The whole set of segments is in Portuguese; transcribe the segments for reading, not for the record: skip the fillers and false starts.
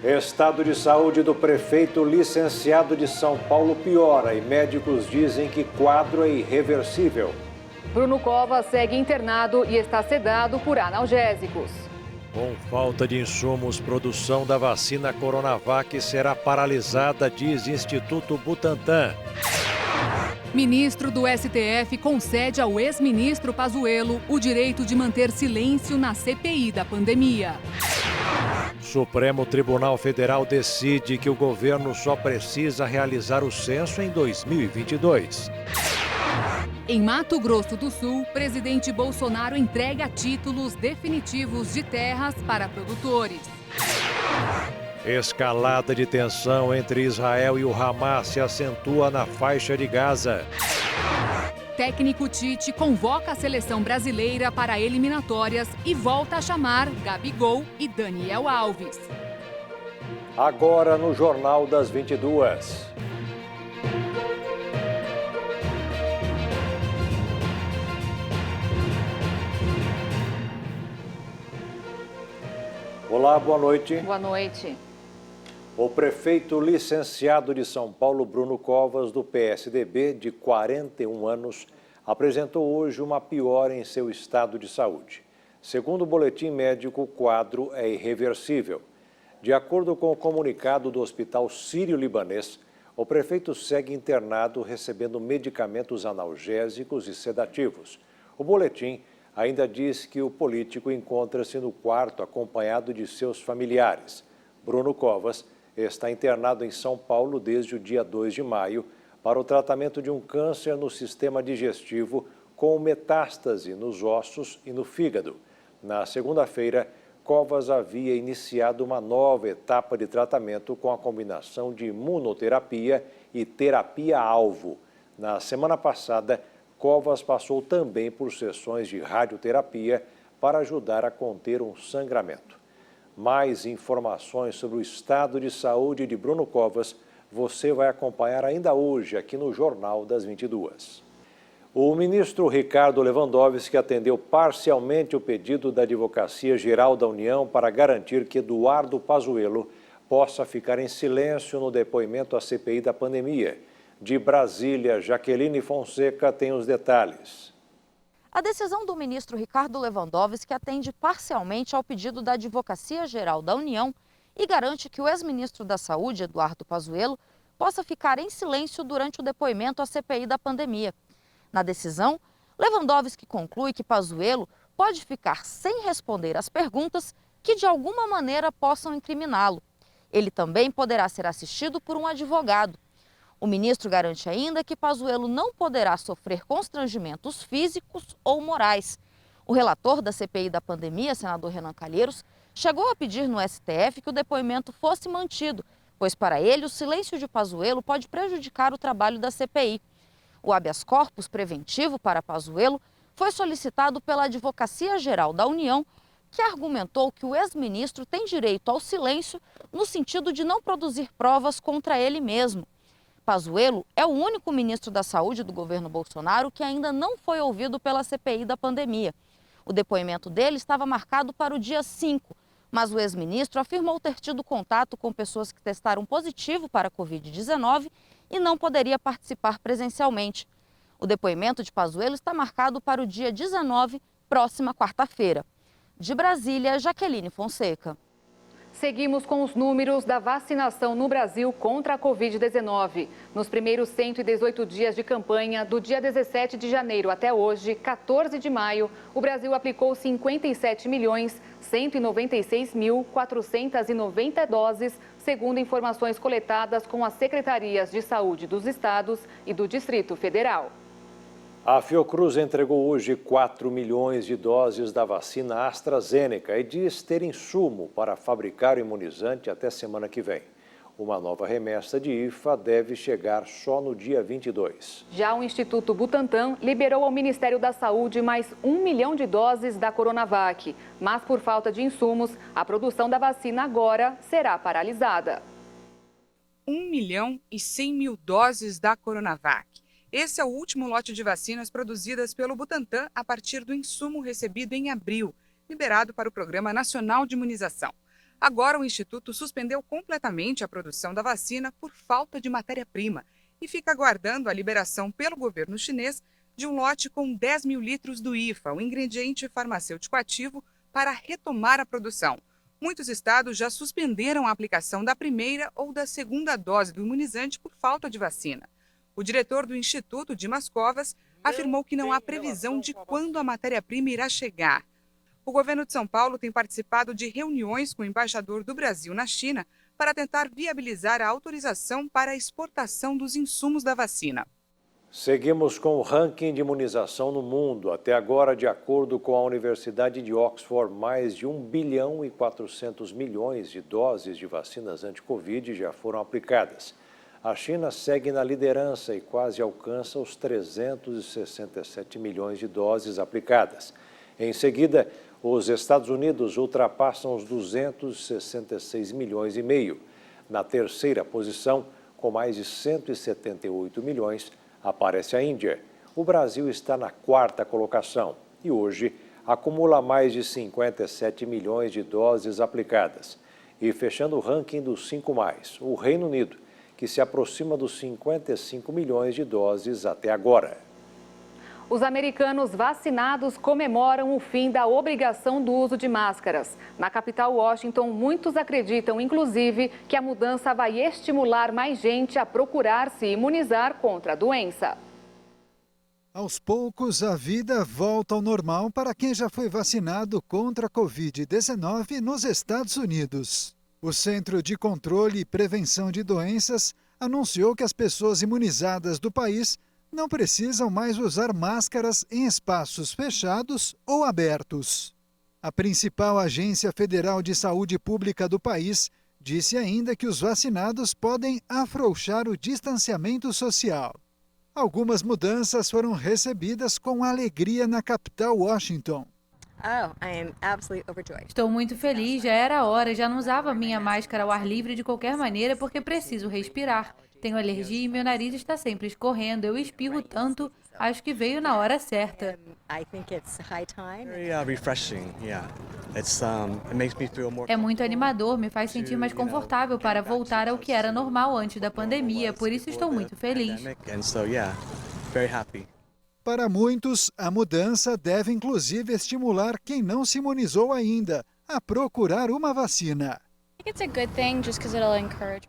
Estado de saúde do prefeito licenciado de São Paulo piora e médicos dizem que quadro é irreversível. Bruno Covas segue internado e está sedado por analgésicos. Com falta de insumos, produção da vacina Coronavac será paralisada, diz Instituto Butantan. Ministro do STF concede ao ex-ministro Pazuello o direito de manter silêncio na CPI da pandemia. Supremo Tribunal Federal decide que o governo só precisa realizar o censo em 2022. Em Mato Grosso do Sul, presidente Bolsonaro entrega títulos definitivos de terras para produtores. Escalada de tensão entre Israel e o Hamas se acentua na faixa de Gaza. Técnico Tite convoca a seleção brasileira para eliminatórias e volta a chamar Gabigol e Daniel Alves. Agora no Jornal das 22. Olá, boa noite. Boa noite. O prefeito licenciado de São Paulo, Bruno Covas, do PSDB, de 41 anos, apresentou hoje uma piora em seu estado de saúde. Segundo o boletim médico, o quadro é irreversível. De acordo com o comunicado do Hospital Sírio-Libanês, o prefeito segue internado recebendo medicamentos analgésicos e sedativos. O boletim ainda diz que o político encontra-se no quarto acompanhado de seus familiares. Bruno Covas está internado em São Paulo desde o dia 2 de maio para o tratamento de um câncer no sistema digestivo com metástase nos ossos e no fígado. Na segunda-feira, Covas havia iniciado uma nova etapa de tratamento com a combinação de imunoterapia e terapia-alvo. Na semana passada, Covas passou também por sessões de radioterapia para ajudar a conter um sangramento. Mais informações sobre o estado de saúde de Bruno Covas você vai acompanhar ainda hoje aqui no Jornal das 22. O ministro Ricardo Lewandowski atendeu parcialmente o pedido da Advocacia Geral da União para garantir que Eduardo Pazuello possa ficar em silêncio no depoimento à CPI da pandemia. De Brasília, Jaqueline Fonseca tem os detalhes. A decisão do ministro Ricardo Lewandowski atende parcialmente ao pedido da Advocacia Geral da União e garante que o ex-ministro da Saúde, Eduardo Pazuello, possa ficar em silêncio durante o depoimento à CPI da pandemia. Na decisão, Lewandowski conclui que Pazuello pode ficar sem responder às perguntas que de alguma maneira possam incriminá-lo. Ele também poderá ser assistido por um advogado. O ministro garante ainda que Pazuello não poderá sofrer constrangimentos físicos ou morais. O relator da CPI da pandemia, senador Renan Calheiros, chegou a pedir no STF que o depoimento fosse mantido, pois para ele o silêncio de Pazuello pode prejudicar o trabalho da CPI. O habeas corpus preventivo para Pazuello foi solicitado pela Advocacia Geral da União, que argumentou que o ex-ministro tem direito ao silêncio no sentido de não produzir provas contra ele mesmo. Pazuello é o único ministro da Saúde do governo Bolsonaro que ainda não foi ouvido pela CPI da pandemia. O depoimento dele estava marcado para o dia 5, mas o ex-ministro afirmou ter tido contato com pessoas que testaram positivo para a Covid-19 e não poderia participar presencialmente. O depoimento de Pazuello está marcado para o dia 19, próxima quarta-feira. De Brasília, Jaqueline Fonseca. Seguimos com os números da vacinação no Brasil contra a Covid-19. Nos primeiros 118 dias de campanha, do dia 17 de janeiro até hoje, 14 de maio, o Brasil aplicou 57.196.490 doses, segundo informações coletadas com as secretarias de saúde dos estados e do Distrito Federal. A Fiocruz entregou hoje 4 milhões de doses da vacina AstraZeneca e diz ter insumo para fabricar o imunizante até semana que vem. Uma nova remessa de IFA deve chegar só no dia 22. Já o Instituto Butantan liberou ao Ministério da Saúde mais 1 milhão de doses da Coronavac. Mas por falta de insumos, a produção da vacina agora será paralisada. 1.100.000 doses da Coronavac. Esse é o último lote de vacinas produzidas pelo Butantan a partir do insumo recebido em abril, liberado para o Programa Nacional de Imunização. Agora, o Instituto suspendeu completamente a produção da vacina por falta de matéria-prima e fica aguardando a liberação pelo governo chinês de um lote com 10 mil litros do IFA, o ingrediente farmacêutico ativo, para retomar a produção. Muitos estados já suspenderam a aplicação da primeira ou da segunda dose do imunizante por falta de vacina. O diretor do Instituto, Dimas Covas, afirmou que não há previsão de quando a matéria-prima irá chegar. O governo de São Paulo tem participado de reuniões com o embaixador do Brasil na China para tentar viabilizar a autorização para a exportação dos insumos da vacina. Seguimos com o ranking de imunização no mundo. Até agora, de acordo com a Universidade de Oxford, mais de 1 bilhão e 400 milhões de doses de vacinas anti-Covid já foram aplicadas. A China segue na liderança e quase alcança os 367 milhões de doses aplicadas. Em seguida, os Estados Unidos ultrapassam os 266 milhões e meio. Na terceira posição, com mais de 178 milhões, aparece a Índia. O Brasil está na quarta colocação e hoje acumula mais de 57 milhões de doses aplicadas. E fechando o ranking dos 5+, o Reino Unido, que se aproxima dos 55 milhões de doses até agora. Os americanos vacinados comemoram o fim da obrigação do uso de máscaras. Na capital Washington, muitos acreditam, inclusive, que a mudança vai estimular mais gente a procurar se imunizar contra a doença. Aos poucos, a vida volta ao normal para quem já foi vacinado contra a Covid-19 nos Estados Unidos. O Centro de Controle e Prevenção de Doenças anunciou que as pessoas imunizadas do país não precisam mais usar máscaras em espaços fechados ou abertos. A principal agência federal de saúde pública do país disse ainda que os vacinados podem afrouxar o distanciamento social. Algumas mudanças foram recebidas com alegria na capital Washington. Estou muito feliz, já era a hora, já não usava minha máscara ao ar livre de qualquer maneira porque preciso respirar. Tenho alergia e meu nariz está sempre escorrendo, eu espirro tanto, acho que veio na hora certa. É muito animador, me faz sentir mais confortável para voltar ao que era normal antes da pandemia, por isso estou muito feliz. Para muitos, a mudança deve inclusive estimular quem não se imunizou ainda a procurar uma vacina.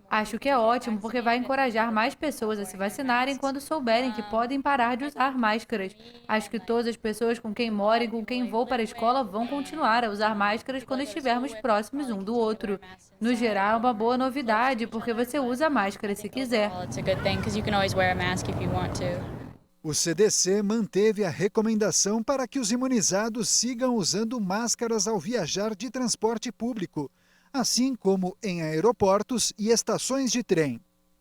Acho que é ótimo porque vai encorajar mais pessoas a se vacinarem quando souberem que podem parar de usar máscaras. Acho que todas as pessoas com quem moro e com quem vou para a escola vão continuar a usar máscaras quando estivermos próximos um do outro. No geral, é uma boa novidade porque você usa a máscara se quiser. O CDC manteve a recomendação para que os imunizados sigam usando máscaras ao viajar de transporte público, assim como em aeroportos e estações de trem.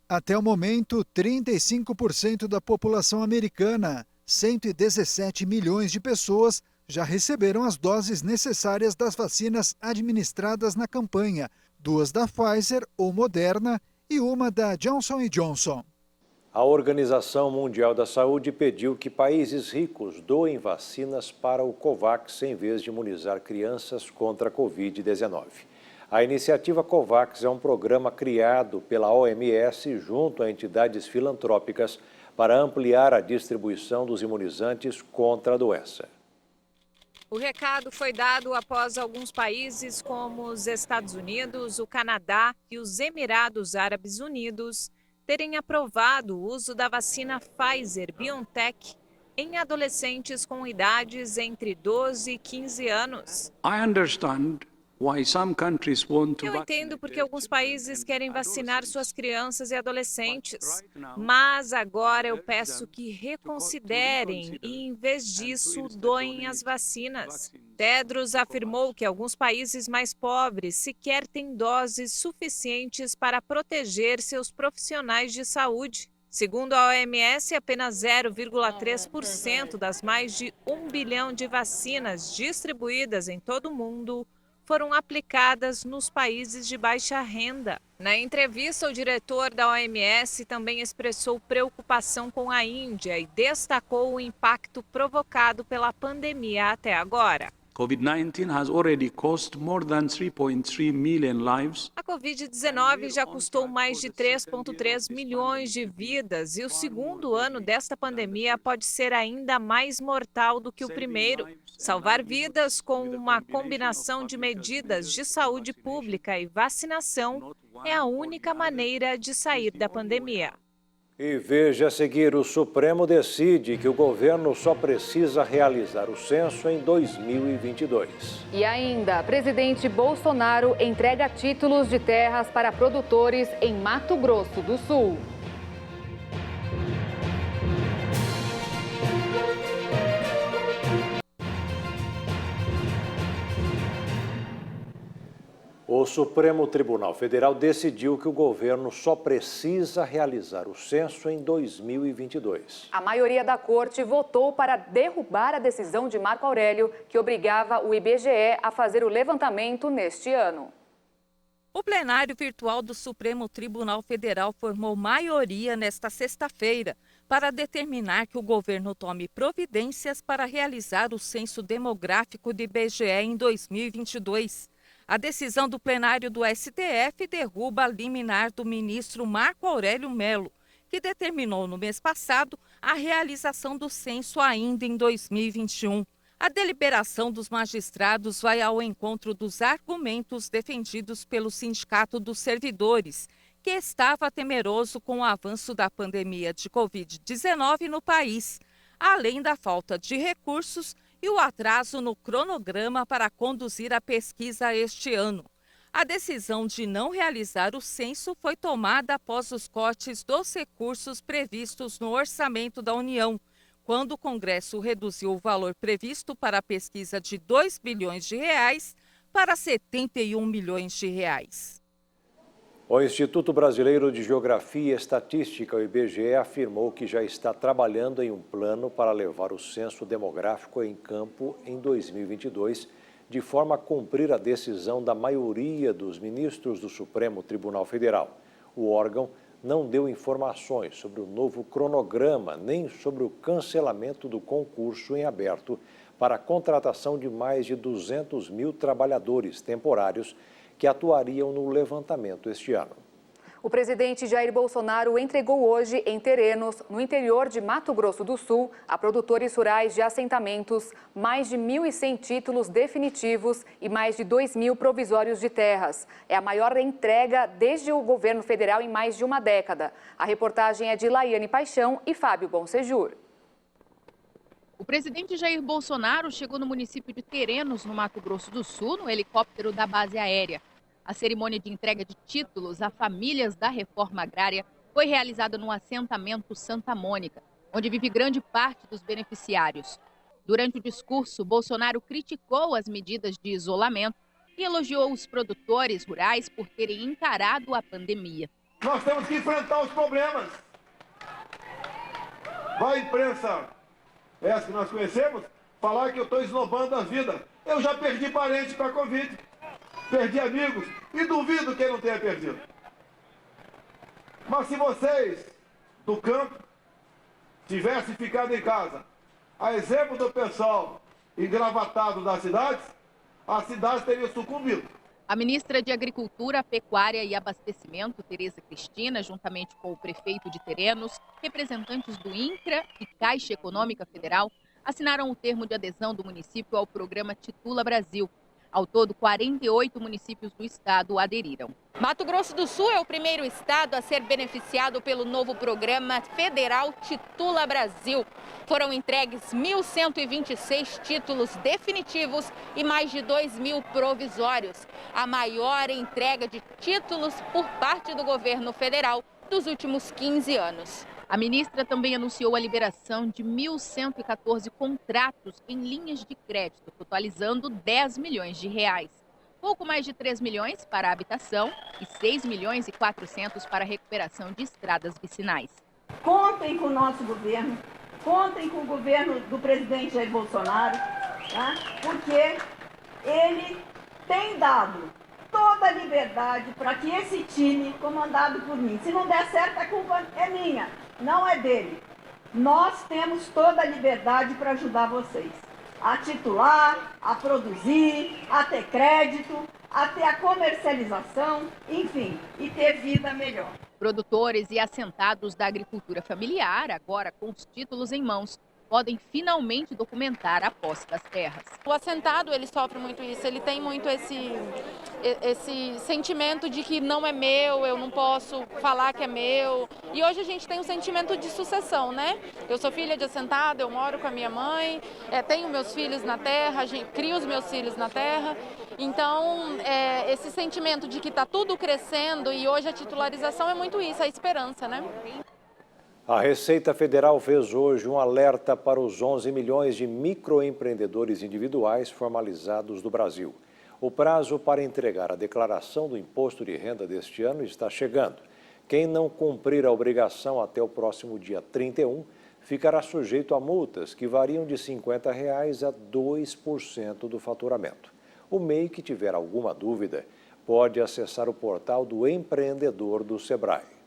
Até o momento, 35% da população americana, 117 milhões de pessoas, já receberam as doses necessárias das vacinas administradas na campanha, 2 da Pfizer ou Moderna e uma da Johnson & Johnson. A Organização Mundial da Saúde pediu que países ricos doem vacinas para o COVAX em vez de imunizar crianças contra a Covid-19. A iniciativa COVAX é um programa criado pela OMS junto a entidades filantrópicas para ampliar a distribuição dos imunizantes contra a doença. O recado foi dado após alguns países como os Estados Unidos, o Canadá e os Emirados Árabes Unidos terem aprovado o uso da vacina Pfizer-BioNTech em adolescentes com idades entre 12 e 15 anos. Eu entendo porque alguns países querem vacinar suas crianças e adolescentes, mas agora eu peço que reconsiderem e, em vez disso, doem as vacinas. Tedros afirmou que alguns países mais pobres sequer têm doses suficientes para proteger seus profissionais de saúde. Segundo a OMS, apenas 0,3% das mais de 1 bilhão de vacinas distribuídas em todo o mundo foram aplicadas nos países de baixa renda. Na entrevista, o diretor da OMS também expressou preocupação com a Índia e destacou o impacto provocado pela pandemia até agora. COVID-19 has already cost more than 3.3 million lives. A Covid-19 já custou mais de 3,3 milhões de vidas e o segundo ano desta pandemia pode ser ainda mais mortal do que o primeiro. Salvar vidas com uma combinação de medidas de saúde pública e vacinação é a única maneira de sair da pandemia. E veja a seguir, o Supremo decide que o governo só precisa realizar o censo em 2022. E ainda, presidente Bolsonaro entrega títulos de terras para produtores em Mato Grosso do Sul. O Supremo Tribunal Federal decidiu que o governo só precisa realizar o censo em 2022. A maioria da corte votou para derrubar a decisão de Marco Aurélio, que obrigava o IBGE a fazer o levantamento neste ano. O plenário virtual do Supremo Tribunal Federal formou maioria nesta sexta-feira para determinar que o governo tome providências para realizar o censo demográfico do IBGE em 2022. A decisão do plenário do STF derruba a liminar do ministro Marco Aurélio Mello, que determinou no mês passado a realização do censo ainda em 2021. A deliberação dos magistrados vai ao encontro dos argumentos defendidos pelo Sindicato dos Servidores, que estava temeroso com o avanço da pandemia de Covid-19 no país, além da falta de recursos e o atraso no cronograma para conduzir a pesquisa este ano. A decisão de não realizar o censo foi tomada após os cortes dos recursos previstos no orçamento da União, quando o Congresso reduziu o valor previsto para a pesquisa de 2 bilhões de reais para 71 milhões de reais. O Instituto Brasileiro de Geografia e Estatística, o IBGE, afirmou que já está trabalhando em um plano para levar o censo demográfico em campo em 2022, de forma a cumprir a decisão da maioria dos ministros do Supremo Tribunal Federal. O órgão não deu informações sobre o novo cronograma, nem sobre o cancelamento do concurso em aberto para a contratação de mais de 200 mil trabalhadores temporários que atuariam no levantamento este ano. O presidente Jair Bolsonaro entregou hoje em Terenos, no interior de Mato Grosso do Sul, a produtores rurais de assentamentos, mais de 1.100 títulos definitivos e mais de 2.000 provisórios de terras. É a maior entrega desde o governo federal em mais de uma década. A reportagem é de Laiane Paixão e Fábio Bonsejur. O presidente Jair Bolsonaro chegou no município de Terenos, no Mato Grosso do Sul, no helicóptero da base aérea. A cerimônia de entrega de títulos a famílias da reforma agrária foi realizada no assentamento Santa Mônica, onde vive grande parte dos beneficiários. Durante o discurso, Bolsonaro criticou as medidas de isolamento e elogiou os produtores rurais por terem encarado a pandemia. Nós temos que enfrentar os problemas. Vai a imprensa, essa que nós conhecemos, falar que eu estou esnobando a vida. Eu já perdi parente para a Covid, perdi amigos e duvido que não tenha perdido. Mas se vocês do campo tivessem ficado em casa, a exemplo do pessoal engravatado das cidades, a cidade teria sucumbido. A ministra de Agricultura, Pecuária e Abastecimento, Tereza Cristina, juntamente com o prefeito de Terenos, representantes do INCRA e Caixa Econômica Federal, assinaram o termo de adesão do município ao programa Titula Brasil. Ao todo, 48 municípios do estado aderiram. Mato Grosso do Sul é o primeiro estado a ser beneficiado pelo novo programa federal Titula Brasil. Foram entregues 1.126 títulos definitivos e mais de 2.000 provisórios. A maior entrega de títulos por parte do governo federal dos últimos 15 anos. A ministra também anunciou a liberação de 1.114 contratos em linhas de crédito, totalizando 10 milhões de reais. Pouco mais de 3 milhões para a habitação e 6 milhões e 400 para a recuperação de estradas vicinais. Contem com o nosso governo, contem com o governo do presidente Jair Bolsonaro, tá? Porque ele tem dado toda a liberdade para que esse time, comandado por mim, se não der certo, a culpa é minha, não é dele. Nós temos toda a liberdade para ajudar vocês. a titular, a produzir, a ter crédito, a ter a comercialização, enfim, e ter vida melhor. Produtores e assentados da agricultura familiar, agora com os títulos em mãos, podem finalmente documentar a posse das terras. O assentado, ele sofre muito isso, ele tem muito esse sentimento de que não é meu, eu não posso falar que é meu. E hoje a gente tem um sentimento de sucessão, né? Eu sou filha de assentado, eu moro com a minha mãe, tenho meus filhos na terra, crio os meus filhos na terra. Então, esse sentimento de que está tudo crescendo e hoje a titularização é muito isso, a esperança, né? A Receita Federal fez hoje um alerta para os 11 milhões de microempreendedores individuais formalizados do Brasil. O prazo para entregar a declaração do imposto de renda deste ano está chegando. Quem não cumprir a obrigação até o próximo dia 31 ficará sujeito a multas que variam de R$ 50 a 2% do faturamento. O MEI que tiver alguma dúvida pode acessar o portal do empreendedor do Sebrae.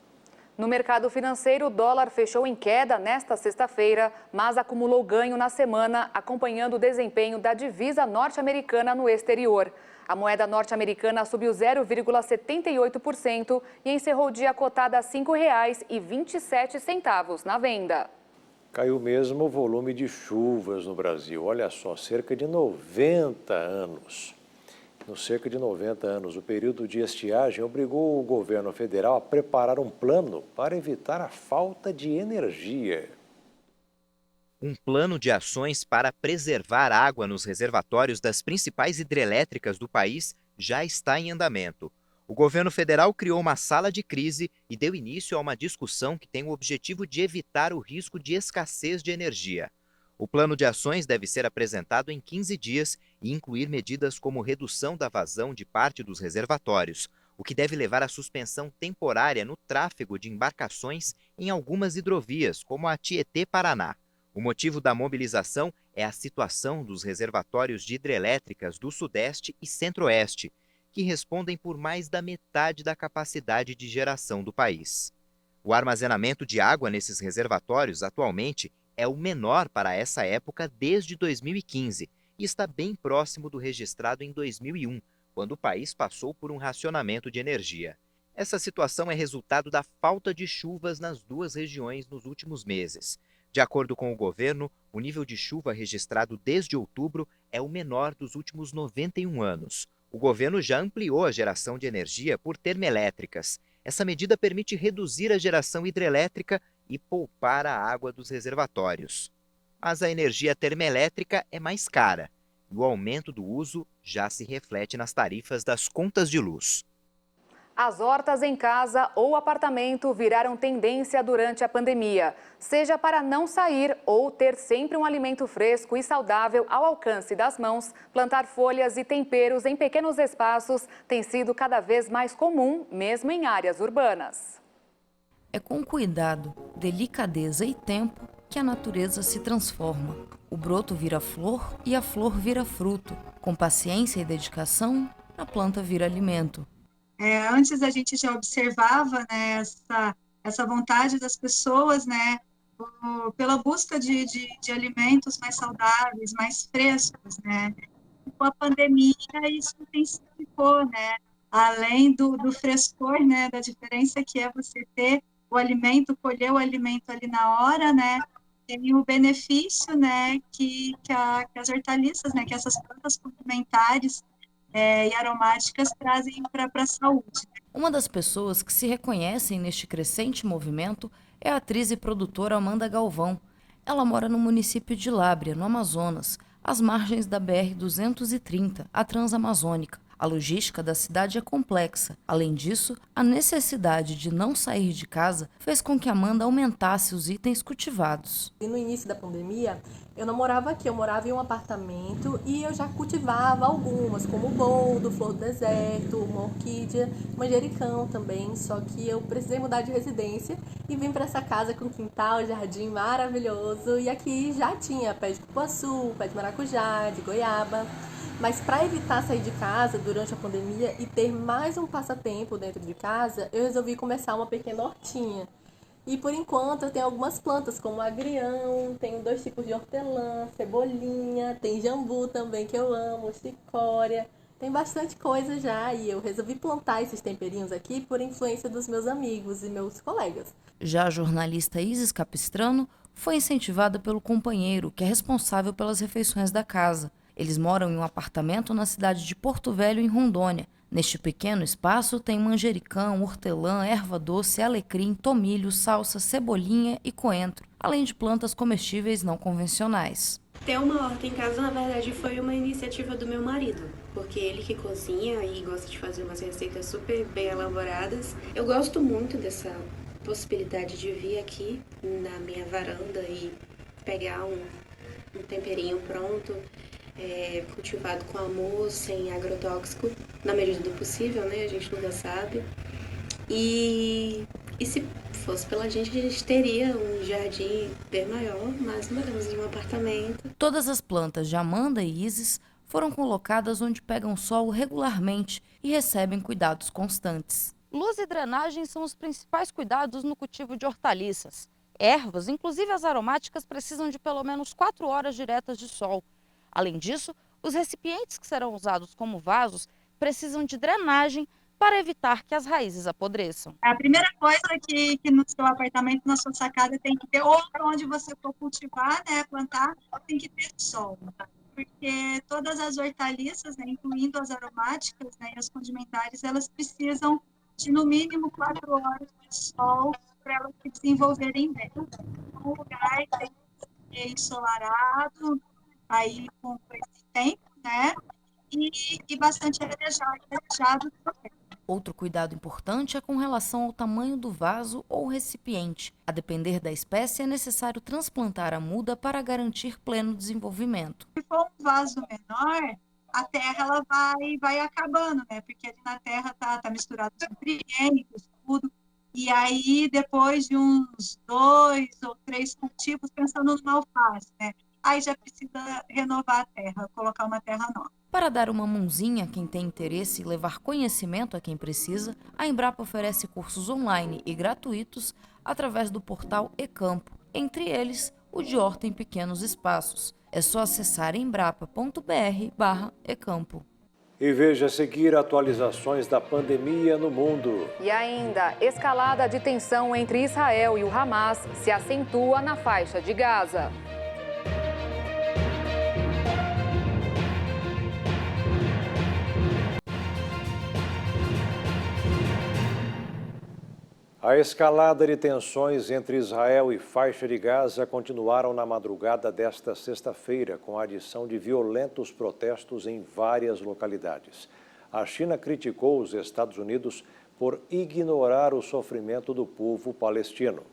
No mercado financeiro, o dólar fechou em queda nesta sexta-feira, mas acumulou ganho na semana, acompanhando o desempenho da divisa norte-americana no exterior. A moeda norte-americana subiu 0,78% e encerrou o dia cotada a R$ 5,27 na venda. Caiu mesmo o volume de chuvas no Brasil. Olha só, cerca de 90 anos. Nos cerca de 90 anos, o período de estiagem obrigou o governo federal a preparar um plano para evitar a falta de energia. Um plano de ações para preservar água nos reservatórios das principais hidrelétricas do país já está em andamento. O governo federal criou uma sala de crise e deu início a uma discussão que tem o objetivo de evitar o risco de escassez de energia. O plano de ações deve ser apresentado em 15 dias e incluir medidas como redução da vazão de parte dos reservatórios, o que deve levar à suspensão temporária no tráfego de embarcações em algumas hidrovias, como a Tietê-Paraná. O motivo da mobilização é a situação dos reservatórios de hidrelétricas do Sudeste e Centro-Oeste, que respondem por mais da metade da capacidade de geração do país. O armazenamento de água nesses reservatórios, atualmente, é o menor para essa época desde 2015 e está bem próximo do registrado em 2001, quando o país passou por um racionamento de energia. Essa situação é resultado da falta de chuvas nas duas regiões nos últimos meses. De acordo com o governo, o nível de chuva registrado desde outubro é o menor dos últimos 91 anos. O governo já ampliou a geração de energia por termoelétricas. Essa medida permite reduzir a geração hidrelétrica e poupar a água dos reservatórios. Mas a energia termoelétrica é mais cara e o aumento do uso já se reflete nas tarifas das contas de luz. As hortas em casa ou apartamento viraram tendência durante a pandemia, seja para não sair ou ter sempre um alimento fresco e saudável ao alcance das mãos. Plantar folhas e temperos em pequenos espaços tem sido cada vez mais comum, mesmo em áreas urbanas. É com cuidado, delicadeza e tempo que a natureza se transforma. O broto vira flor e a flor vira fruto. Com paciência e dedicação, a planta vira alimento. Antes a gente já observava, né, essa vontade das pessoas, né, pela busca de alimentos mais saudáveis, mais frescos, né. Com a pandemia isso intensificou, né, além do frescor, né, da diferença que é você ter o alimento, colher o alimento ali na hora, né, tem o benefício, né, que as hortaliças, né, que essas plantas complementares e aromáticas trazem para a saúde. Uma das pessoas que se reconhecem neste crescente movimento é a atriz e produtora Amanda Galvão. Ela mora no município de Lábrea, no Amazonas, às margens da BR-230, a Transamazônica. A logística da cidade é complexa. Além disso, a necessidade de não sair de casa fez com que Amanda aumentasse os itens cultivados. No início da pandemia, eu não morava aqui, eu morava em um apartamento e eu já cultivava algumas, como boldo, flor do deserto, uma orquídea, manjericão também, só que eu precisei mudar de residência e vim para essa casa com quintal, jardim maravilhoso, e aqui já tinha pé de cupuaçu, pé de maracujá, de goiaba. Mas para evitar sair de casa durante a pandemia e ter mais um passatempo dentro de casa, eu resolvi começar uma pequena hortinha. E por enquanto eu tenho algumas plantas, como agrião, tenho 2 tipos de hortelã, cebolinha, tem jambu também que eu amo, chicória. Tem bastante coisa já e eu resolvi plantar esses temperinhos aqui por influência dos meus amigos e meus colegas. Já a jornalista Isis Capistrano foi incentivada pelo companheiro, que é responsável pelas refeições da casa. Eles moram em um apartamento na cidade de Porto Velho, em Rondônia. Neste pequeno espaço tem manjericão, hortelã, erva doce, alecrim, tomilho, salsa, cebolinha e coentro, além de plantas comestíveis não convencionais. Ter uma horta em casa, na verdade, foi uma iniciativa do meu marido, porque ele que cozinha e gosta de fazer umas receitas super bem elaboradas. Eu gosto muito dessa possibilidade de vir aqui na minha varanda e pegar um temperinho pronto, cultivado com amor, sem agrotóxico, na medida do possível, né? A gente nunca sabe. E se fosse pela gente, a gente teria um jardim bem maior, mas moramos em um apartamento. Todas as plantas de Amanda e Isis foram colocadas onde pegam sol regularmente e recebem cuidados constantes. Luz e drenagem são os principais cuidados no cultivo de hortaliças. Ervas, inclusive as aromáticas, precisam de pelo menos 4 horas diretas de sol. Além disso, os recipientes que serão usados como vasos precisam de drenagem para evitar que as raízes apodreçam. A primeira coisa que no seu apartamento, na sua sacada, tem que ter, ou onde você for cultivar, né, plantar, tem que ter sol. Porque todas as hortaliças, né, incluindo as aromáticas, né, e as condimentares, elas precisam de no mínimo 4 horas de sol para elas se desenvolverem bem. Um lugar tem que ser ensolarado, aí com esse tempo, né, e bastante arejado também. Outro cuidado importante é com relação ao tamanho do vaso ou recipiente. A depender da espécie, é necessário transplantar a muda para garantir pleno desenvolvimento. Se for um vaso menor, a terra ela vai acabando, né? Porque ali na terra tá misturado os nutrientes, tudo. E aí, depois de uns 2 ou 3 cultivos, pensando numa alface, né? Aí já precisa renovar a terra, colocar uma terra nova. Para dar uma mãozinha a quem tem interesse e levar conhecimento a quem precisa, a Embrapa oferece cursos online e gratuitos através do portal eCampo, entre eles o de horta em pequenos espaços. É só acessar embrapa.br/ecampo. E veja a seguir atualizações da pandemia no mundo. E ainda, escalada de tensão entre Israel e o Hamas se acentua na faixa de Gaza. A escalada de tensões entre Israel e faixa de Gaza continuaram na madrugada desta sexta-feira, com a adição de violentos protestos em várias localidades. A China criticou os Estados Unidos por ignorar o sofrimento do povo palestino.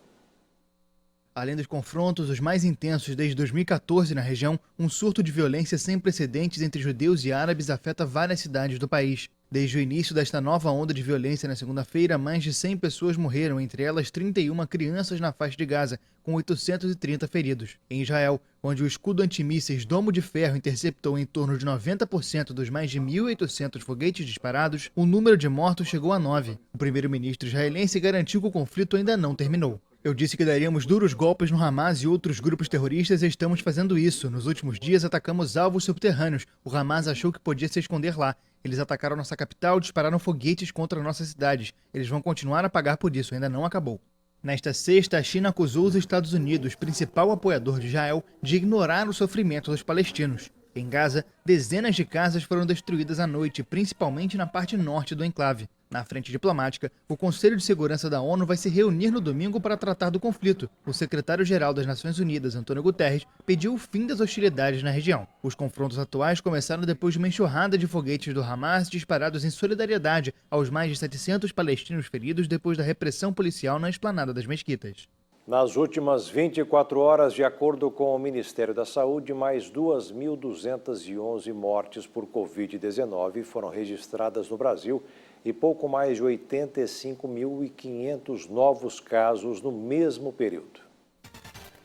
Além dos confrontos, os mais intensos desde 2014 na região, um surto de violência sem precedentes entre judeus e árabes afeta várias cidades do país. Desde o início desta nova onda de violência na segunda-feira, mais de 100 pessoas morreram, entre elas 31 crianças na faixa de Gaza, com 830 feridos. Em Israel, onde o escudo antimísseis Domo de Ferro interceptou em torno de 90% dos mais de 1.800 foguetes disparados, o número de mortos chegou a 9. O primeiro-ministro israelense garantiu que o conflito ainda não terminou. Eu disse que daríamos duros golpes no Hamas e outros grupos terroristas e estamos fazendo isso. Nos últimos dias atacamos alvos subterrâneos. O Hamas achou que podia se esconder lá. Eles atacaram nossa capital, dispararam foguetes contra nossas cidades. Eles vão continuar a pagar por isso, ainda não acabou. Nesta sexta, a China acusou os Estados Unidos, principal apoiador de Israel, de ignorar o sofrimento dos palestinos. Em Gaza, dezenas de casas foram destruídas à noite, principalmente na parte norte do enclave. Na frente diplomática, o Conselho de Segurança da ONU vai se reunir no domingo para tratar do conflito. O secretário-geral das Nações Unidas, Antônio Guterres, pediu o fim das hostilidades na região. Os confrontos atuais começaram depois de uma enxurrada de foguetes do Hamas disparados em solidariedade aos mais de 700 palestinos feridos depois da repressão policial na esplanada das mesquitas. Nas últimas 24 horas, de acordo com o Ministério da Saúde, mais 2.211 mortes por Covid-19 foram registradas no Brasil e pouco mais de 85.500 novos casos no mesmo período.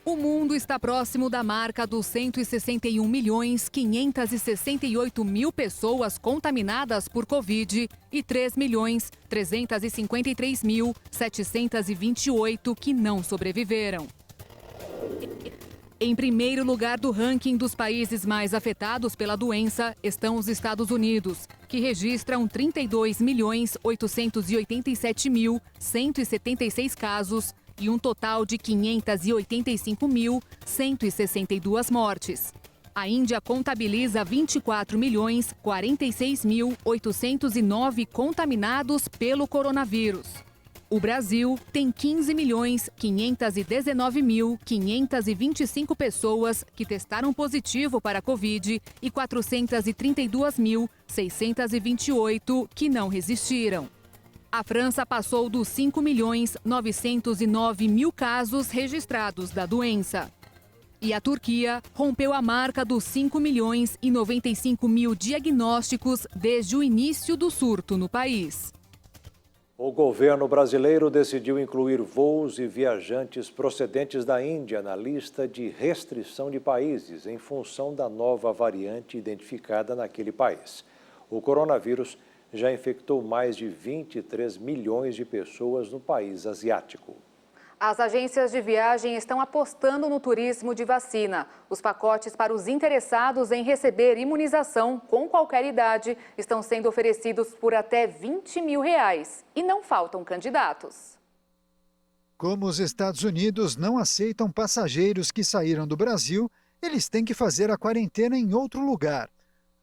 O mundo está próximo da marca dos 161.568.000 pessoas contaminadas por Covid e 3.353.728 que não sobreviveram. Em primeiro lugar do ranking dos países mais afetados pela doença estão os Estados Unidos, que registram 32.887.176 casos e um total de 585.162 mortes. A Índia contabiliza 24.046.809 contaminados pelo coronavírus. O Brasil tem 15.519.525 pessoas que testaram positivo para a Covid e 432.628 que não resistiram. A França passou dos 5.909.000 casos registrados da doença. E a Turquia rompeu a marca dos 5.095.000 diagnósticos desde o início do surto no país. O governo brasileiro decidiu incluir voos e viajantes procedentes da Índia na lista de restrição de países em função da nova variante identificada naquele país. O coronavírus já infectou mais de 23 milhões de pessoas no país asiático. As agências de viagem estão apostando no turismo de vacina. Os pacotes para os interessados em receber imunização com qualquer idade estão sendo oferecidos por até R$20 mil. E não faltam candidatos. Como os Estados Unidos não aceitam passageiros que saíram do Brasil, eles têm que fazer a quarentena em outro lugar.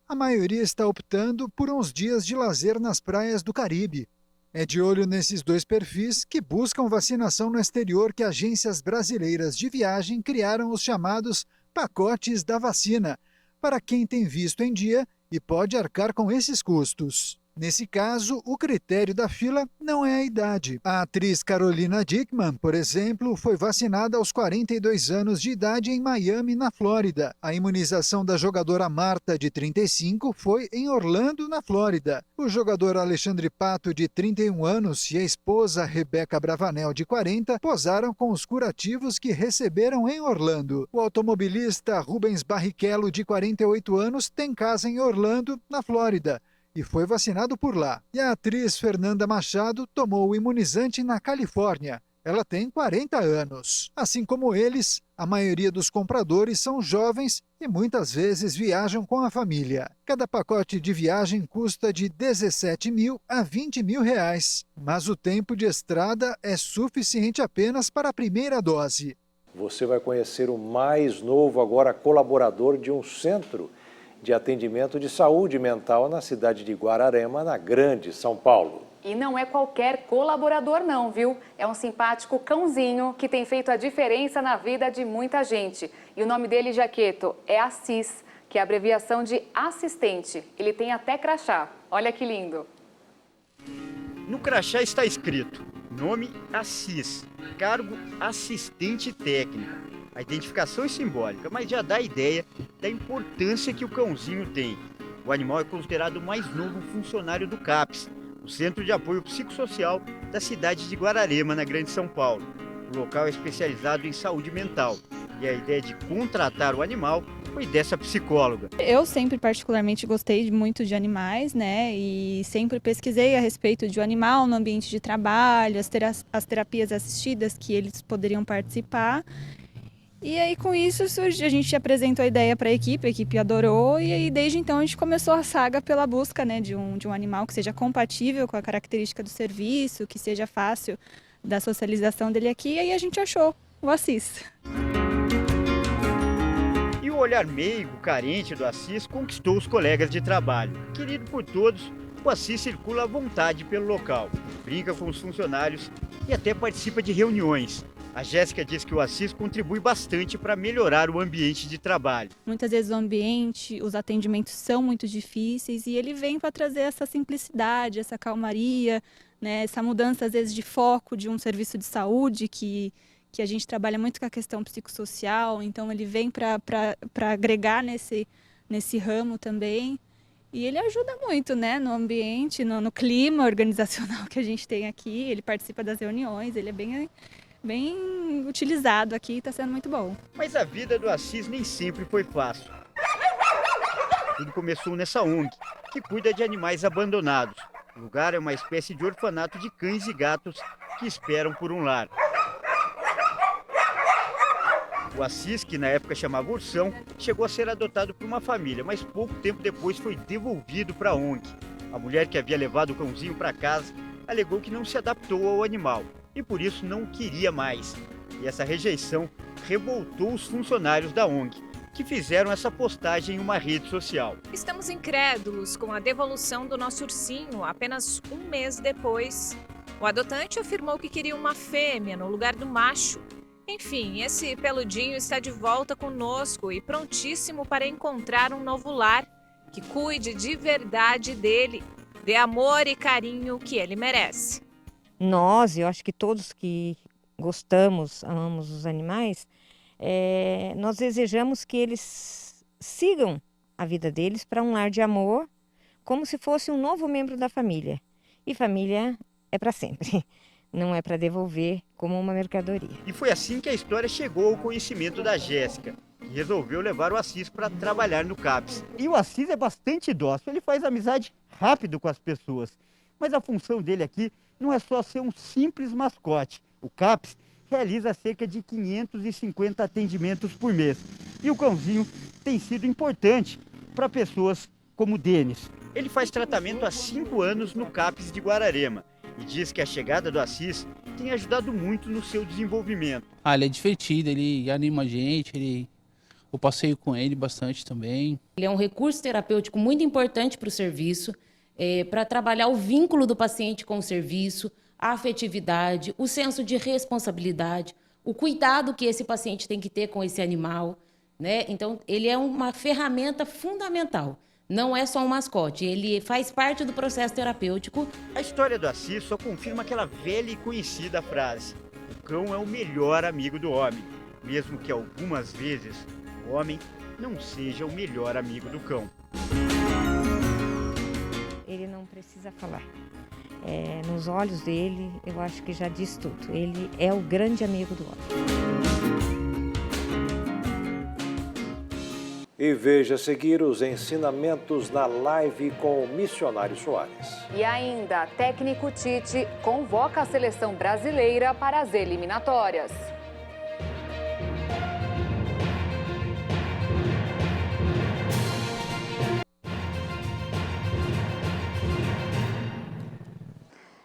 A maioria está optando por uns dias de lazer nas praias do Caribe. É de olho nesses dois perfis que buscam vacinação no exterior que agências brasileiras de viagem criaram os chamados pacotes da vacina, para quem tem visto em dia e pode arcar com esses custos. Nesse caso, o critério da fila não é a idade. A atriz Carolina Dickman, por exemplo, foi vacinada aos 42 anos de idade em Miami, na Flórida. A imunização da jogadora Marta, de 35, foi em Orlando, na Flórida. O jogador Alexandre Pato, de 31 anos, e a esposa Rebeca Bravanel, de 40, posaram com os curativos que receberam em Orlando. O automobilista Rubens Barrichello, de 48 anos, tem casa em Orlando, na Flórida, e foi vacinado por lá. E a atriz Fernanda Machado tomou o imunizante na Califórnia. Ela tem 40 anos. Assim como eles, a maioria dos compradores são jovens e muitas vezes viajam com a família. Cada pacote de viagem custa de 17 mil a 20 mil reais. Mas o tempo de estrada é suficiente apenas para a primeira dose. Você vai conhecer o mais novo agora colaborador de um centro de atendimento de saúde mental na cidade de Guararema, na Grande São Paulo. E não é qualquer colaborador não, viu? É um simpático cãozinho que tem feito a diferença na vida de muita gente. E o nome dele, Jaqueto, é Assis, que é a abreviação de assistente. Ele tem até crachá. Olha que lindo. No crachá está escrito: nome Assis, cargo assistente técnico. A identificação é simbólica, mas já dá a ideia da importância que o cãozinho tem. O animal é considerado o mais novo funcionário do CAPS, o Centro de Apoio Psicossocial da cidade de Guararema, na Grande São Paulo. O local é especializado em saúde mental e a ideia de contratar o animal foi dessa psicóloga. Eu sempre particularmente gostei muito de animais, né? E sempre pesquisei a respeito de um animal no ambiente de trabalho, as terapias assistidas que eles poderiam participar. E aí com isso a gente apresentou a ideia para a equipe adorou e aí desde então a gente começou a saga pela busca, né, de um animal que seja compatível com a característica do serviço, que seja fácil da socialização dele aqui, e aí a gente achou o Assis. E o olhar meigo, carente do Assis conquistou os colegas de trabalho. Querido por todos, o Assis circula à vontade pelo local, brinca com os funcionários e até participa de reuniões. A Jéssica diz que o Assis contribui bastante para melhorar o ambiente de trabalho. Muitas vezes o ambiente, os atendimentos são muito difíceis e ele vem para trazer essa simplicidade, essa calmaria, né, essa mudança às vezes de foco de um serviço de saúde que a gente trabalha muito com a questão psicossocial, então ele vem para agregar nesse ramo também. E ele ajuda muito, né, no ambiente, no clima organizacional que a gente tem aqui. Ele participa das reuniões, ele é bem utilizado aqui, está sendo muito bom. Mas a vida do Assis nem sempre foi fácil. Tudo começou nessa ONG, que cuida de animais abandonados. O lugar é uma espécie de orfanato de cães e gatos que esperam por um lar. O Assis, que na época chamava Ursão, chegou a ser adotado por uma família, mas pouco tempo depois foi devolvido para a ONG. A mulher que havia levado o cãozinho para casa alegou que não se adaptou ao animal e por isso não o queria mais. E essa rejeição revoltou os funcionários da ONG, que fizeram essa postagem em uma rede social. Estamos incrédulos com a devolução do nosso ursinho apenas um mês depois. O adotante afirmou que queria uma fêmea no lugar do macho. Enfim, esse peludinho está de volta conosco e prontíssimo para encontrar um novo lar que cuide de verdade dele, dê amor e carinho que ele merece. Eu acho que todos que gostamos, amamos os animais, nós desejamos que eles sigam a vida deles para um lar de amor, como se fosse um novo membro da família. E família é para sempre, não é para devolver como uma mercadoria. E foi assim que a história chegou ao conhecimento da Jéssica, que resolveu levar o Assis para trabalhar no CAPS. E o Assis é bastante dócil, ele faz amizade rápido com as pessoas. Mas a função dele aqui não é só ser um simples mascote. O CAPS realiza cerca de 550 atendimentos por mês. E o cãozinho tem sido importante para pessoas como o Denis. Ele faz tratamento há 5 anos no CAPS de Guararema e diz que a chegada do Assis tem ajudado muito no seu desenvolvimento. Ele é divertido, ele anima a gente, eu passeio com ele bastante também. Ele é um recurso terapêutico muito importante para o serviço, para trabalhar o vínculo do paciente com o serviço, a afetividade, o senso de responsabilidade, o cuidado que esse paciente tem que ter com esse animal, né? Então, ele é uma ferramenta fundamental. Não é só um mascote, ele faz parte do processo terapêutico. A história do Assis só confirma aquela velha e conhecida frase: o cão é o melhor amigo do homem, mesmo que algumas vezes o homem não seja o melhor amigo do cão. Ele não precisa falar. Nos olhos dele, eu acho que já diz tudo. Ele é o grande amigo do homem. E veja a seguir os ensinamentos na live com o missionário Soares. E ainda, técnico Tite convoca a seleção brasileira para as eliminatórias.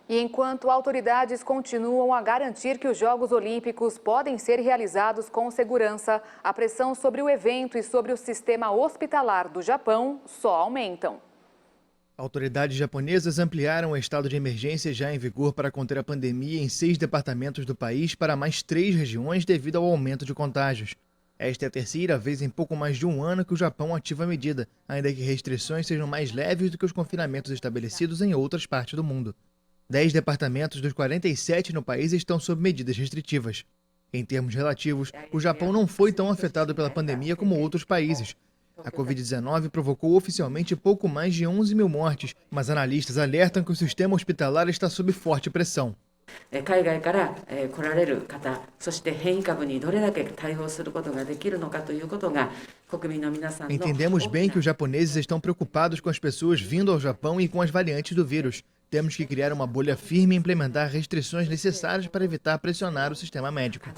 E enquanto autoridades continuam a garantir que os Jogos Olímpicos podem ser realizados com segurança, a pressão sobre o evento e sobre o sistema hospitalar do Japão só aumentam. Autoridades japonesas ampliaram o estado de emergência já em vigor para conter a pandemia em 6 departamentos do país para mais 3 regiões devido ao aumento de contágios. Esta é a terceira vez em pouco mais de um ano que o Japão ativa a medida, ainda que restrições sejam mais leves do que os confinamentos estabelecidos em outras partes do mundo. 10 departamentos dos 47 no país estão sob medidas restritivas. Em termos relativos, o Japão não foi tão afetado pela pandemia como outros países. A Covid-19 provocou oficialmente pouco mais de 11 mil mortes, mas analistas alertam que o sistema hospitalar está sob forte pressão. Entendemos bem que os japoneses estão preocupados com as pessoas vindo ao Japão e com as variantes do vírus. Temos que criar uma bolha firme e implementar restrições necessárias para evitar pressionar o sistema médico.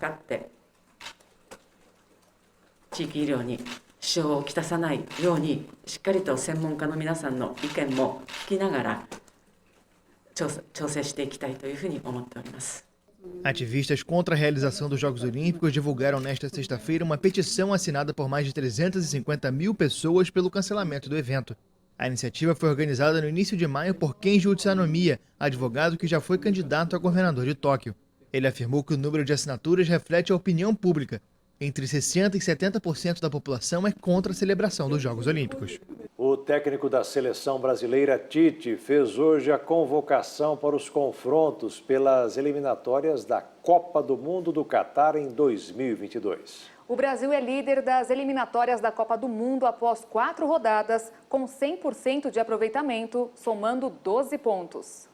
Ativistas contra a realização dos Jogos Olímpicos divulgaram nesta sexta-feira uma petição assinada por mais de 350 mil pessoas pelo cancelamento do evento. A iniciativa foi organizada no início de maio por Kenji Utsunomiya, advogado que já foi candidato a governador de Tóquio. Ele afirmou que o número de assinaturas reflete a opinião pública. Entre 60% e 70% da população é contra a celebração dos Jogos Olímpicos. O técnico da seleção brasileira, Tite, fez hoje a convocação para os confrontos pelas eliminatórias da Copa do Mundo do Catar em 2022. O Brasil é líder das eliminatórias da Copa do Mundo após 4 rodadas, com 100% de aproveitamento, somando 12 pontos.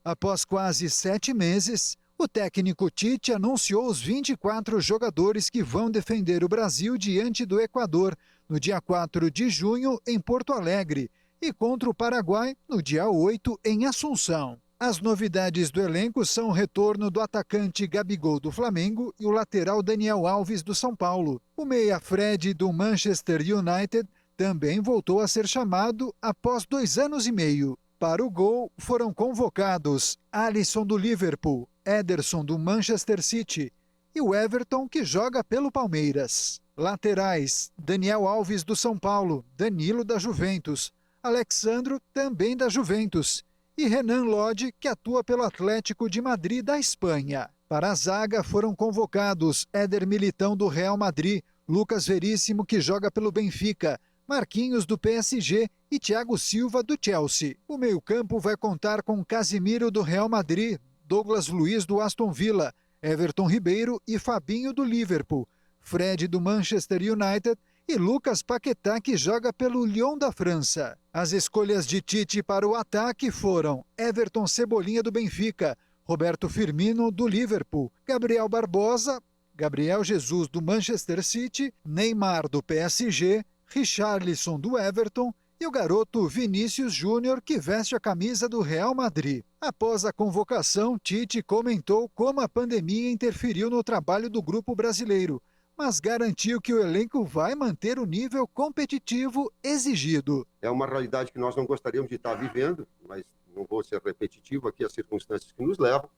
Após quase 7 meses, O técnico Tite anunciou os 24 jogadores que vão defender o Brasil diante do Equador no dia 4 de junho em Porto Alegre e contra o Paraguai no dia 8 em Assunção. As novidades do elenco são o retorno do atacante Gabigol do Flamengo e o lateral Daniel Alves do São Paulo. O meia Fred do Manchester United também voltou a ser chamado após 2 anos e meio. Para o gol foram convocados Alisson do Liverpool, Ederson do Manchester City e o Everton, que joga pelo Palmeiras. Laterais, Daniel Alves do São Paulo, Danilo da Juventus, Alexandro também da Juventus e Renan Lodge, que atua pelo Atlético de Madrid da Espanha. Para a zaga foram convocados Éder Militão do Real Madrid, Lucas Veríssimo, que joga pelo Benfica, Marquinhos do PSG e Thiago Silva do Chelsea. O meio-campo vai contar com Casimiro do Real Madrid, Douglas Luiz do Aston Villa, Everton Ribeiro e Fabinho do Liverpool, Fred do Manchester United e Lucas Paquetá, que joga pelo Lyon da França. As escolhas de Tite para o ataque foram Everton Cebolinha do Benfica, Roberto Firmino do Liverpool, Gabriel Barbosa, Gabriel Jesus do Manchester City, Neymar do PSG, Richarlison do Everton e o garoto Vinícius Júnior, que veste a camisa do Real Madrid. Após a convocação, Tite comentou como a pandemia interferiu no trabalho do grupo brasileiro, mas garantiu que o elenco vai manter o nível competitivo exigido. É uma realidade que nós não gostaríamos de estar vivendo, mas não vou ser repetitivo aqui, as circunstâncias que nos levam,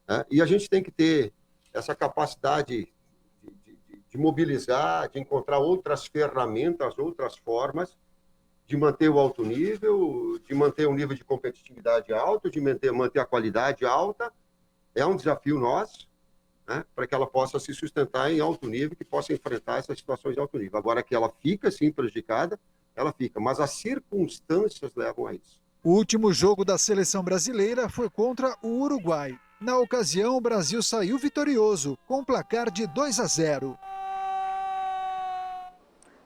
né? E a gente tem que ter essa capacidade de mobilizar, de encontrar outras ferramentas, outras formas de manter o alto nível, de manter um nível de competitividade alto, de manter a qualidade alta. É um desafio nosso, né, para que ela possa se sustentar em alto nível, que possa enfrentar essas situações de alto nível. Agora que ela fica, sim, prejudicada, ela fica, mas as circunstâncias levam a isso. O último jogo da seleção brasileira foi contra o Uruguai. Na ocasião, o Brasil saiu vitorioso, com placar de 2-0.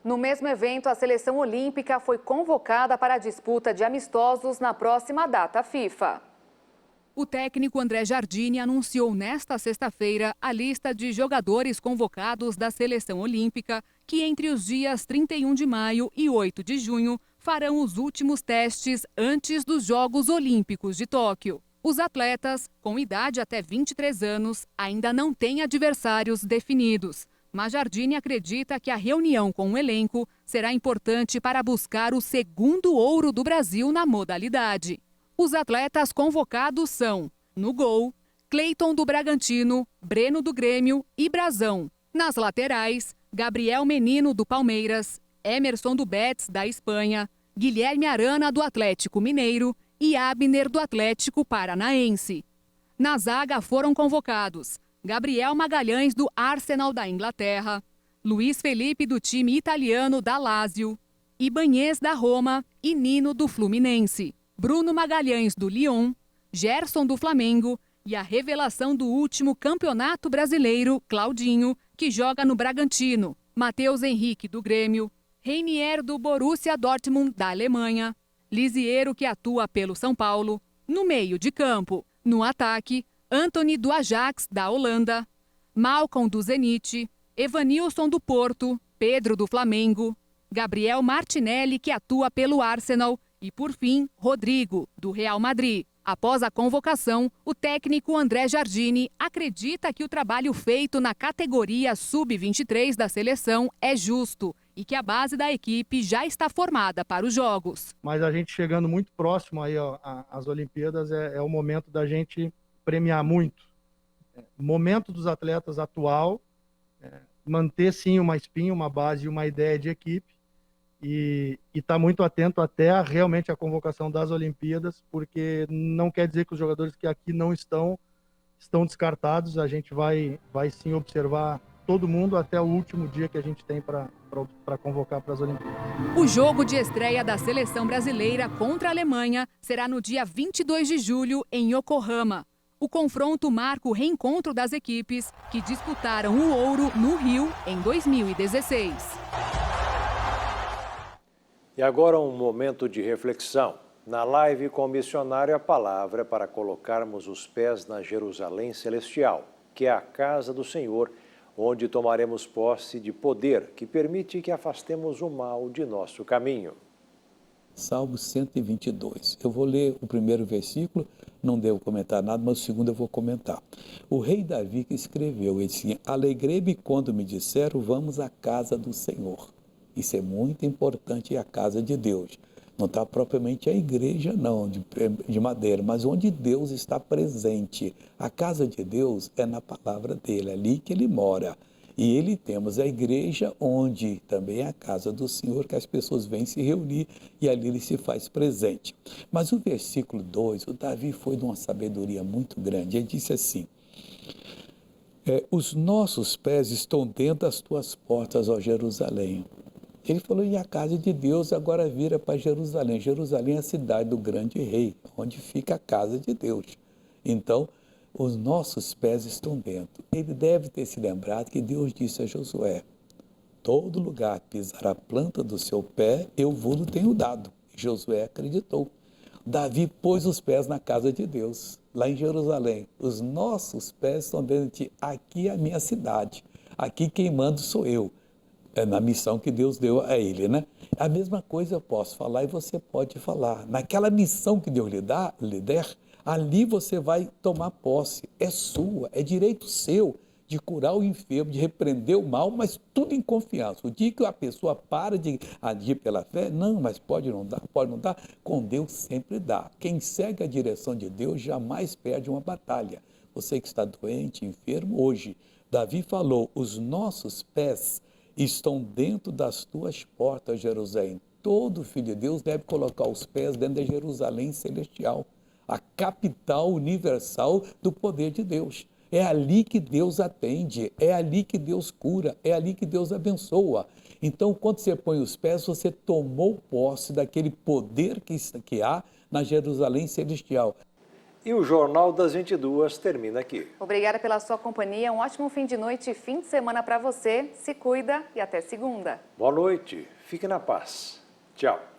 No mesmo evento, a seleção olímpica foi convocada para a disputa de amistosos na próxima data FIFA. O técnico André Jardine anunciou nesta sexta-feira a lista de jogadores convocados da seleção olímpica, que entre os dias 31 de maio e 8 de junho farão os últimos testes antes dos Jogos Olímpicos de Tóquio. Os atletas, com idade até 23 anos, ainda não têm adversários definidos. Mas Jardine acredita que a reunião com o elenco será importante para buscar o segundo ouro do Brasil na modalidade. Os atletas convocados são, no gol, Cleiton do Bragantino, Breno do Grêmio e Brazão. Nas laterais, Gabriel Menino do Palmeiras, Emerson do Betis da Espanha, Guilherme Arana do Atlético Mineiro e Abner do Atlético Paranaense. Na zaga foram convocados Gabriel Magalhães do Arsenal da Inglaterra, Luiz Felipe do time italiano da Lazio, Ibanez da Roma e Nino do Fluminense, Bruno Magalhães do Lyon, Gerson do Flamengo e a revelação do último campeonato brasileiro, Claudinho, que joga no Bragantino, Matheus Henrique do Grêmio, Reinier do Borussia Dortmund da Alemanha, Lisiero, que atua pelo São Paulo, no meio de campo, no ataque, Antony do Ajax, da Holanda, Malcom do Zenit, Evanilson do Porto, Pedro do Flamengo, Gabriel Martinelli, que atua pelo Arsenal, e, por fim, Rodrigo, do Real Madrid. Após a convocação, o técnico André Jardine acredita que o trabalho feito na categoria sub-23 da seleção é justo e que a base da equipe já está formada para os Jogos. Mas a gente chegando muito próximo aí às Olimpíadas, é o momento da gente premiar muito. O momento dos atletas atual, manter sim uma espinha, uma base e uma ideia de equipe e estar muito atento até realmente a convocação das Olimpíadas, porque não quer dizer que os jogadores que aqui não estão descartados. A gente vai sim observar todo mundo até o último dia que a gente tem para convocar para as Olimpíadas. O jogo de estreia da seleção brasileira contra a Alemanha será no dia 22 de julho em Yokohama. O confronto marca o reencontro das equipes que disputaram o ouro no Rio em 2016. E agora um momento de reflexão. Na live com o missionário, a palavra é para colocarmos os pés na Jerusalém Celestial, que é a casa do Senhor, onde tomaremos posse de poder que permite que afastemos o mal de nosso caminho. Salmo 122. Eu vou ler o primeiro versículo, não devo comentar nada, mas o segundo eu vou comentar. O rei Davi que escreveu, ele disse: alegrei-me quando me disseram, vamos à casa do Senhor. Isso é muito importante, é a casa de Deus. Não está propriamente a igreja, não, de madeira, mas onde Deus está presente. A casa de Deus é na palavra dele, é ali que ele mora. E ele temos a igreja, onde também é a casa do Senhor, que as pessoas vêm se reunir e ali ele se faz presente. Mas o versículo 2, o Davi foi de uma sabedoria muito grande. Ele disse assim: os nossos pés estão dentro das tuas portas, ó Jerusalém. Ele falou, e a casa de Deus agora vira para Jerusalém. Jerusalém é a cidade do grande rei, onde fica a casa de Deus. Então, os nossos pés estão dentro. Ele deve ter se lembrado que Deus disse a Josué: todo lugar que pisar a planta do seu pé, eu vou-lhe tenho dado. E Josué acreditou. Davi pôs os pés na casa de Deus, lá em Jerusalém. Os nossos pés estão dentro de ti. Aqui é a minha cidade. Aqui quem manda sou eu. É na missão que Deus deu a ele, né? A mesma coisa eu posso falar e você pode falar. Naquela missão que Deus lhe der, ali você vai tomar posse. É sua, é direito seu de curar o enfermo, de repreender o mal, mas tudo em confiança. O dia que a pessoa para de agir pela fé, não, mas pode não dar, com Deus sempre dá. Quem segue a direção de Deus jamais perde uma batalha. Você que está doente, enfermo, hoje, Davi falou, os nossos pés estão dentro das tuas portas, Jerusalém. Todo filho de Deus deve colocar os pés dentro da Jerusalém Celestial, a capital universal do poder de Deus. É ali que Deus atende, é ali que Deus cura, é ali que Deus abençoa. Então, quando você põe os pés, você tomou posse daquele poder que há na Jerusalém Celestial. E o Jornal das 22 termina aqui. Obrigada pela sua companhia, um ótimo fim de noite e fim de semana para você. Se cuida e até segunda. Boa noite, fique na paz. Tchau.